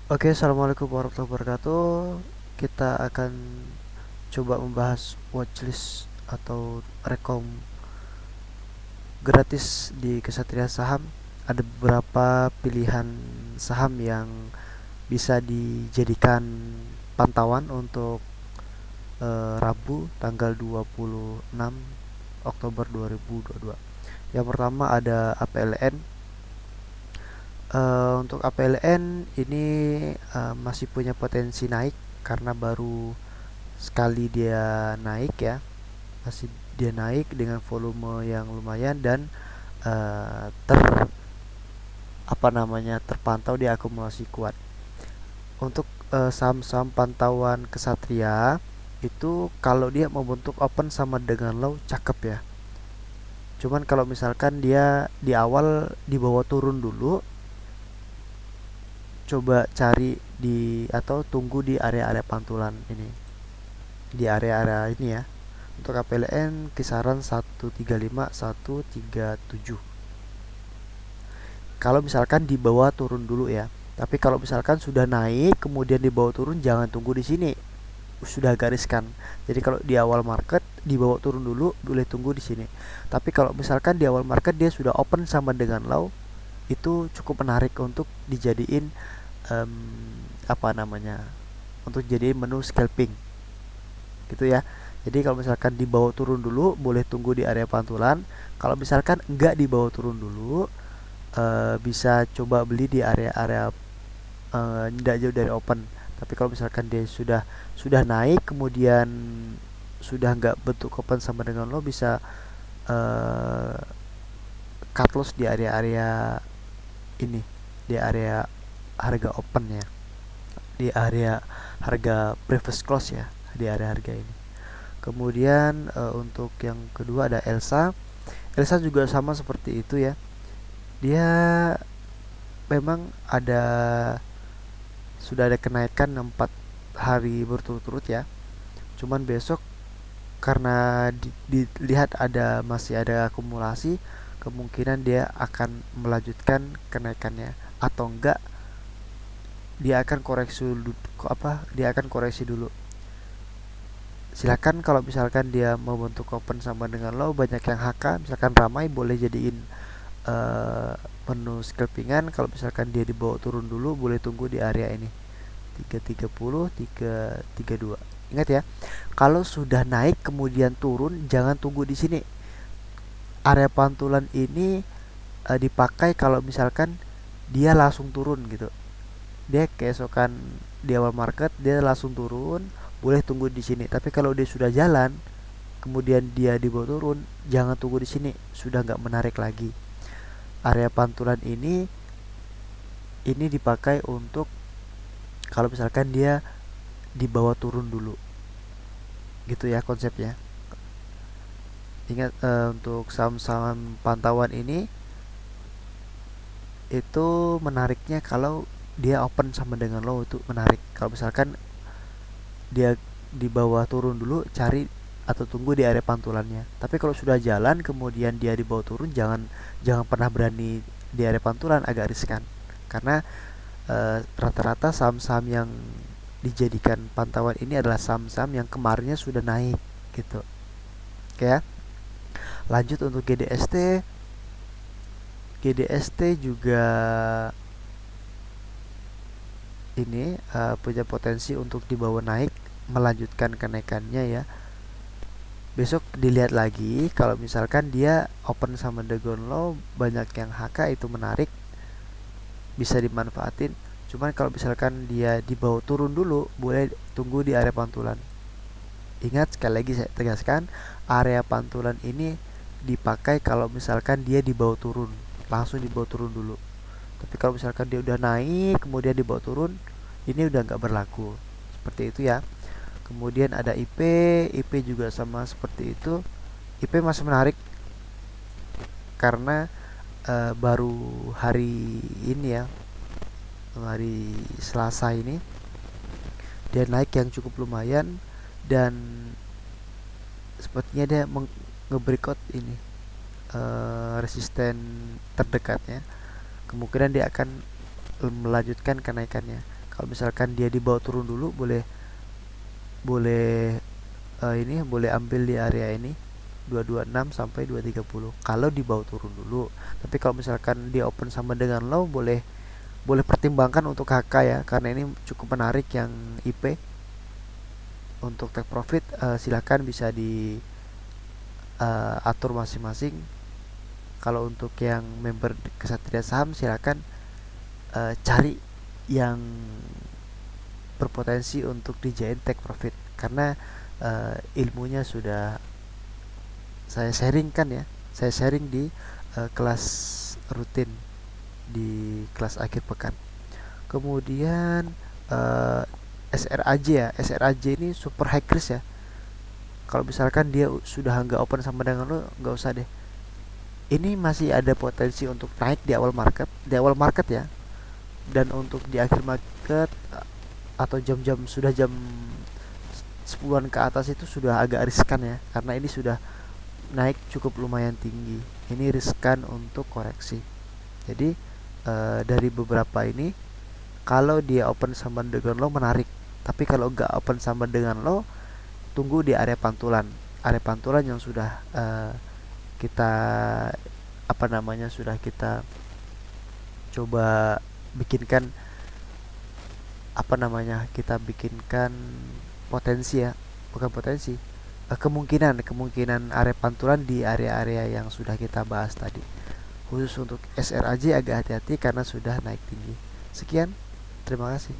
Oke, assalamualaikum warahmatullahi wabarakatuh. Kita akan coba membahas watchlist atau rekom gratis di Kesatria Saham. Ada beberapa pilihan saham yang bisa dijadikan pantauan untuk Rabu tanggal 26 Oktober 2022. Yang pertama ada APLN. Untuk APLN ini masih punya potensi naik karena baru sekali dia naik ya, masih dia naik dengan volume yang lumayan dan ter apa namanya terpantau di akumulasi kuat. Untuk saham-saham pantauan Kesatria itu kalau dia membentuk open sama dengan low cakep ya. Cuman kalau misalkan dia di awal dibawa turun dulu, coba cari di atau tunggu di area-area pantulan ini, di area-area ini ya. Untuk KPLN kisaran 135 137. Kalau misalkan di bawah turun dulu ya. Tapi kalau misalkan sudah naik kemudian di bawah turun, jangan tunggu di sini. Sudah gariskan. Jadi kalau di awal market di bawah turun dulu, boleh tunggu di sini. Tapi kalau misalkan di awal market dia sudah open sama dengan low, itu cukup menarik untuk dijadiin em, apa namanya? Untuk jadiin menu scalping. Gitu ya. Jadi kalau misalkan di bawah turun dulu, boleh tunggu di area pantulan. Kalau misalkan enggak di bawah turun dulu, bisa coba beli di area-area tidak jauh dari open. Tapi kalau misalkan dia sudah naik kemudian sudah nggak bentuk open sama dengan lo, bisa uh, cut loss di area-area ini, di area harga open ya, di area harga previous close ya, di area harga ini. Kemudian untuk yang kedua ada Elsa. Elsa juga sama seperti itu ya. Dia memang sudah ada kenaikan 4 hari berturut-turut ya. Cuman besok karena dilihat masih ada akumulasi, kemungkinan dia akan melanjutkan kenaikannya atau enggak dia akan koreksi dulu. Dia akan koreksi dulu. Silakan kalau misalkan dia membentuk open sama dengan low, banyak yang HK misalkan ramai, boleh jadiin eh, menu scalpingan. Kalau misalkan dia dibawa turun dulu, boleh tunggu di area ini 330 332. Ingat ya, kalau sudah naik kemudian turun, jangan tunggu di sini. Area pantulan ini dipakai kalau misalkan dia langsung turun gitu. Dia keesokan di awal market dia langsung turun, boleh tunggu di sini. Tapi kalau dia sudah jalan kemudian dia dibawa turun, jangan tunggu di sini, sudah nggak menarik lagi. Area pantulan ini dipakai untuk kalau misalkan dia dibawa turun dulu, gitu ya konsepnya. Ingat, untuk saham-saham pantauan ini itu menariknya kalau dia open sama dengan low, itu menarik. Kalau misalkan dia di bawah turun dulu, cari atau tunggu di area pantulannya. Tapi kalau sudah jalan kemudian dia di bawah turun, jangan jangan pernah berani di area pantulan, agak riskan. Karena rata-rata saham-saham yang dijadikan pantauan ini adalah saham-saham yang kemarinnya sudah naik gitu. Oke ya. Lanjut untuk GDST. GDST juga ini punya potensi untuk dibawa naik, melanjutkan kenaikannya ya. Besok dilihat lagi, kalau misalkan dia open sama Dagon Low, banyak yang HK, itu menarik, bisa dimanfaatin. Cuman kalau misalkan dia dibawa turun dulu, boleh tunggu di area pantulan. Ingat, sekali lagi saya tegaskan, area pantulan ini dipakai kalau misalkan dia dibawa turun, langsung dibawa turun dulu. Tapi kalau misalkan dia udah naik kemudian dibawa turun, ini udah nggak berlaku. Seperti itu ya. Kemudian ada IP. IP juga sama seperti itu. IP masih menarik karena baru hari ini ya, hari Selasa ini dia naik yang cukup lumayan, dan sepertinya dia nge-breakout ini resisten terdekatnya. Kemungkinan dia akan melanjutkan kenaikannya. Kalau misalkan dia dibawa turun dulu, boleh boleh ini boleh ambil di area ini 226 sampai 230 kalau dibawa turun dulu. Tapi kalau misalkan dia open sama dengan low, boleh boleh pertimbangkan untuk HK ya, karena ini cukup menarik yang IP. Untuk take profit silakan bisa di atur masing-masing. Kalau untuk yang member Kesatria Saham, silakan cari yang berpotensi untuk dijadiin take profit, karena ilmunya sudah saya sharingkan ya, saya sharing di kelas rutin di kelas akhir pekan. Kemudian SRAJ ya, SRAJ ini super high risk ya. Kalau misalkan dia sudah nggak open sama dengan lo, nggak usah deh. Ini masih ada potensi untuk naik di awal market ya. Dan untuk di akhir market atau jam-jam sudah jam 10-an ke atas itu sudah agak riskan ya, karena ini sudah naik cukup lumayan tinggi. Ini riskan untuk koreksi. Jadi dari beberapa ini, kalau dia open sama dengan low menarik, tapi kalau nggak open sama dengan low, tunggu di area pantulan. Area pantulan yang sudah kita sudah kita coba bikinkan kita bikinkan potensi ya, bukan potensi, kemungkinan area pantulan di area-area yang sudah kita bahas tadi. Khusus untuk SRAJ agak hati-hati karena sudah naik tinggi. Sekian, terima kasih.